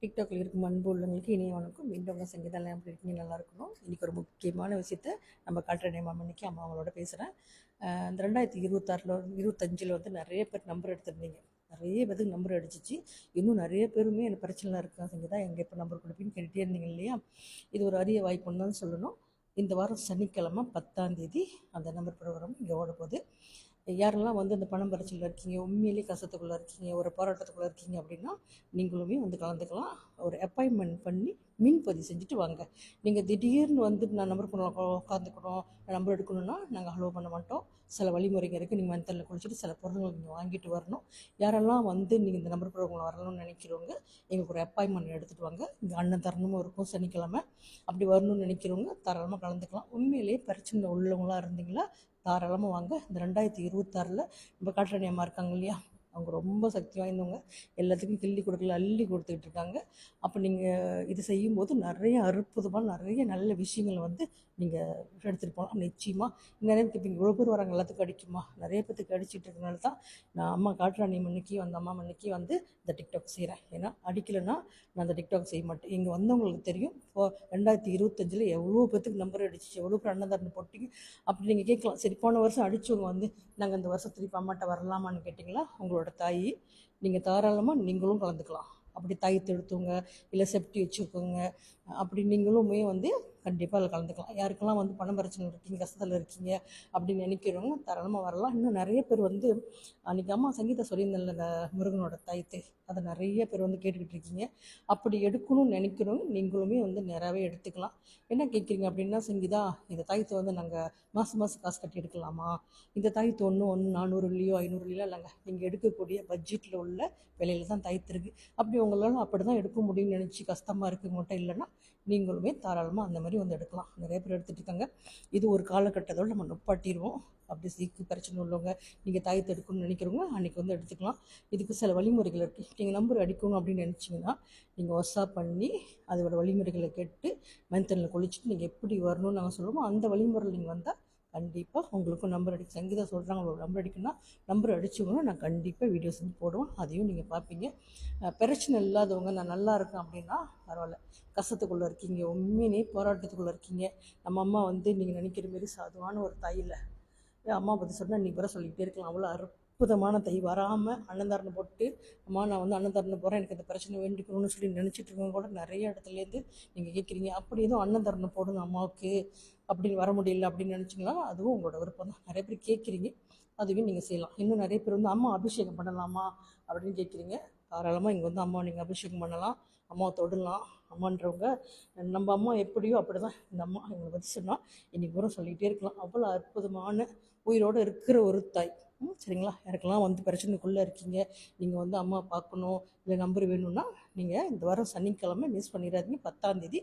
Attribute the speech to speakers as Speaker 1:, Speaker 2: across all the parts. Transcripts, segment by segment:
Speaker 1: டிக்டாக்ல இருக்கும் அன்பு உள்ளவங்களுக்கு இனிய வணக்கம். மீண்டும் உங்கள் சங்கீதம் எப்படி இருக்கீங்க? நல்லா இருக்கணும். இன்றைக்கி ஒரு முக்கியமான விஷயத்த நம்ம காட்டுற அன்னைக்கு அம்மா அவங்களோட பேசுகிறேன். இந்த 2026 25 வந்து நிறைய பேர் நம்பர் எடுத்திருந்தீங்க. நிறைய பேருக்கு நம்பர் அடிச்சிச்சு. இன்னும் நிறைய பேருமே எனக்கு பிரச்சனை இருக்கா சங்கீதா, எங்கே எப்போ நம்பர் கொடுப்பீங்கன்னு கேட்டுகிட்டே இருந்தீங்க இல்லையா? இது ஒரு அரிய வாய்ப்புன்னு தான் சொல்லணும். இந்த வாரம் சனிக்கிழமை 10ஆம் தேதி அந்த நம்பர் ப்ரோக்ராம் இங்கே ஓட போகுது. யாரெல்லாம் வந்து இந்த பணம் பிரச்சனையில் இருக்கீங்க, உண்மையிலேயே கஷ்டத்துக்குள்ளே இருக்கீங்க, ஒரு போராட்டத்துக்குள்ளே இருக்கீங்க அப்படின்னா நீங்களுமே வந்து கலந்துக்கலாம். ஒரு அப்பாயின்மெண்ட் பண்ணி பதிவு செஞ்சுட்டு வாங்க. நீங்கள் திடீர்னு வந்து நான் நம்பர் உட்காந்துக்கணும், நான் நம்பர் எடுக்கணும்னா நாங்கள் அலோவ் பண்ண மாட்டோம். சில வழிமுறைகள் இருக்குது. நீங்கள் மந்த்தலில் குளிச்சுட்டு சில பொருட்கள் நீங்கள் வாங்கிட்டு வரணும். யாரெல்லாம் வந்து நீங்கள் இந்த நம்பர் ப்ரோக்ராமில் வரணும்னு நினைக்கிறவங்க எங்களுக்கு ஒரு அப்பாயின்மெண்ட் எடுத்துகிட்டு வாங்க. இங்கே அண்ணன் தரணுமும் இருக்கும் சனிக்கிழமை. அப்படி வரணும்னு நினைக்கிறவங்க தாராளமாக கலந்துக்கலாம். உண்மையிலேயே பிரச்சனை உள்ளவங்களாக இருந்தீங்களா தாராளமாக வாங்க. இந்த 2026 நம்ம காட்டுறாணி அம்மா இருக்காங்க இல்லையா, அவங்க ரொம்ப சக்தி வாய்ந்தவங்க. எல்லாத்துக்கும் கிள்ளி கொடுக்கல அள்ளி கொடுத்துக்கிட்டு இருக்காங்க. அப்போ நீங்கள் இது செய்யும்போது நிறைய அற்புதமாக நிறைய நல்ல விஷயங்கள் வந்து நீங்கள் எடுத்துகிட்டு போகலாம். நிச்சயமாக நிறைய பேருக்கு இவ்வளோ பேர் வராங்க, எல்லாத்துக்கும் அடிக்குமா? நிறைய பேருக்கு அடிச்சுட்டு இருக்கனால தான் நான் அம்மா காட்டுறாணி மன்னிக்கு அந்த அம்மா மன்னிக்கு வந்து இந்த டிக்டாக் செய்கிறேன். ஏன்னா அடிக்கலைன்னா நான் அந்த டிக்டாக் செய்ய மாட்டேன். இங்கே வந்தவங்களுக்கு தெரியும். இப்போ 2025 எவ்வளோ பேத்துக்கு நம்பர் அடிச்சு எவ்வளோ பேர் அன்னதாரணம் போட்டிங்க அப்படி நீங்கள் கேட்கலாம். சரி, போன வருஷம் அடித்தவங்க வந்து நாங்கள் இந்த வருஷம் திருப்பி அம்மாட்ட வரலாமான்னு கேட்டிங்களா? உங்களோட தாய் நீங்கள் தாராளமாக நீங்களும் கலந்துக்கலாம். அப்படி தாய் எடுத்தவங்க இல்லை செப்டி வச்சுருக்கோங்க அப்படி நீங்களுமே வந்து கண்டிப்பாக அதில் கலந்துக்கலாம். யாருக்கெல்லாம் வந்து பணம் பிரச்சனை இருக்கீங்க, கஷ்டத்தில் இருக்கீங்க அப்படின்னு நினைக்கிறவங்க தாராளமாக வரலாம். இன்னும் நிறைய பேர் வந்து அன்றைக்கி அம்மா சங்கீதா சொல்லியிருந்தேன்ல, இந்த முருகனோட தாய்த்து அதை நிறைய பேர் வந்து கேட்டுக்கிட்டு இருக்கீங்க. அப்படி எடுக்கணும்னு நினைக்கிறவங்க நீங்களுமே வந்து நிறையாவே எடுத்துக்கலாம். என்ன கேட்குறீங்க அப்படின்னா, சங்கீதா இந்த தாய்த்து வந்து நாங்கள் மாதம் காசு கட்டி எடுக்கலாமா? இந்த தாய்த்து ஒன்று 400 இல்லையோ 500 இல்லையோ இல்லைங்க, நீங்கள் எடுக்கக்கூடிய பட்ஜெட்டில் உள்ள விலையில தான் தாய்த்து இருக்குது. அப்படி உங்களால் அப்படி தான் எடுக்க முடியும்னு நினச்சி கஷ்டமாக இருக்குங்கள்கிட்ட இல்லைன்னா நீங்களுமே தாராளமாக அந்த மாதிரி வந்து எடுக்கலாம். நிறைய பேர் எடுத்துகிட்டு இருக்காங்க. இது ஒரு காலகட்டத்தோடு நம்ம நொப்பாட்டிடுவோம். அப்படி சீக்கு பிரச்சனை உள்ளவங்க நீங்கள் தாயத்தை எடுக்கணும்னு நினைக்கிறவங்க அன்றைக்கி வந்து எடுத்துக்கலாம். இதுக்கு சில வழிமுறைகள் இருக்குது. நீங்கள் நம்பர் அடிக்கணும் அப்படின்னு நினச்சிங்கன்னா நீங்கள் வாட்ஸ்அப் பண்ணி அதோட வழிமுறைகளை கேட்டு மந்த்தனில் குளிச்சுட்டு நீங்கள் எப்படி வரணும்னு நாங்கள் சொல்லுவோம். அந்த வழிமுறையில் நீங்கள் வந்தால் கண்டிப்பாக உங்களுக்கும் நம்பர் அடிக்க சங்கீதா சொல்கிறாங்க. உங்களுக்கு நம்பர் அடிக்கணும்னா நம்பர் அடிச்சவங்க நான் கண்டிப்பாக வீடியோ செஞ்சு போடுவேன். அதையும் நீங்கள் பார்ப்பீங்க. பிரச்சனை இல்லாதவங்க நான் நல்லா இருக்கேன் அப்படின்னா பரவாயில்ல. கஷ்டத்துக்குள்ளே இருக்கீங்க, உண்மையிலே போராட்டத்துக்குள்ளே இருக்கீங்க. நம்ம அம்மா வந்து நீங்கள் நினைக்கிற மாரி சாதுவான ஒரு தாயில் என் அம்மா பற்றி சொன்னால் இன்றைக்கி வர சொல்லிக்கிட்டே இருக்கலாம். அவ்வளோ அற்புதமான தை வராமல் அன்னதாரணம் போட்டு அம்மா நான் வந்து அன்னதாரணம் போகிறேன், எனக்கு இந்த பிரச்சனை வேண்டிக்கணும்னு சொல்லி நினச்சிட்டு இருக்கவங்க கூட நிறைய இடத்துலேருந்து நீங்கள் கேட்குறீங்க. அப்படி எதுவும் அன்னதாரணம் போடணும் அம்மாவுக்கு அப்படின்னு வர முடியல அப்படின்னு நினச்சிங்களா, அதுவும் உங்களோட விருப்பம் தான். நிறைய பேர் கேட்குறீங்க, அதுவும் நீங்கள் செய்யலாம். இன்னும் நிறைய பேர் வந்து அம்மா அபிஷேகம் பண்ணலாமா அப்படின்னு கேட்குறீங்க. தாராளமாக இங்கே வந்து அம்மாவை நீங்கள் அபிஷேகம் பண்ணலாம், அம்மாவை தொடலாம். அம்மான்றவங்க நம்ம அம்மா எப்படியோ அப்படி தான் இந்த அம்மா. எங்களை பற்றி சொன்னால் இன்றைக்கி பூரா சொல்லிகிட்டே இருக்கலாம். அவ்வளோ அற்புதமான உயிரோடு இருக்கிற ஒரு தாய். சரிங்களா? யாருக்கெல்லாம் வந்து பிரச்சனைக்குள்ளே இருக்கீங்க, நீங்கள் வந்து அம்மா பார்க்கணும் இல்லை நம்பர் வேணும்னா நீங்கள் இந்த வாரம் சனிக்கிழமை மிஸ் பண்ணிடாதீங்க. 10ஆம் தேதி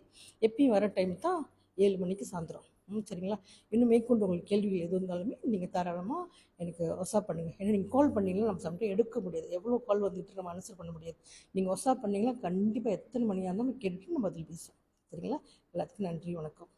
Speaker 1: எப்பயும் வர டைம் தான் 7 மணிக்கு சாயந்தரம். சரிங்களா? இன்னும் மேற்கொண்டு உங்களுக்கு கேள்விகள் எது இருந்தாலுமே நீங்கள் தாராளமாக எனக்கு வாட்ஸ்அப் பண்ணுங்கள். ஏன்னா நீங்கள் கால் பண்ணிங்கன்னா நம்ம சம்டைம் எடுக்க முடியாது. எவ்வளோ கால் வந்துட்டு நம்ம ஆன்சர் பண்ண முடியாது. நீங்கள் வாட்ஸ்அப் பண்ணிங்கன்னா கண்டிப்பாக எத்தனை மணியாக இருந்தாலும் கேட்டுட்டு நம்ம பதில் பேசுவோம். சரிங்களா? எல்லாத்துக்கும் நன்றி, வணக்கம்.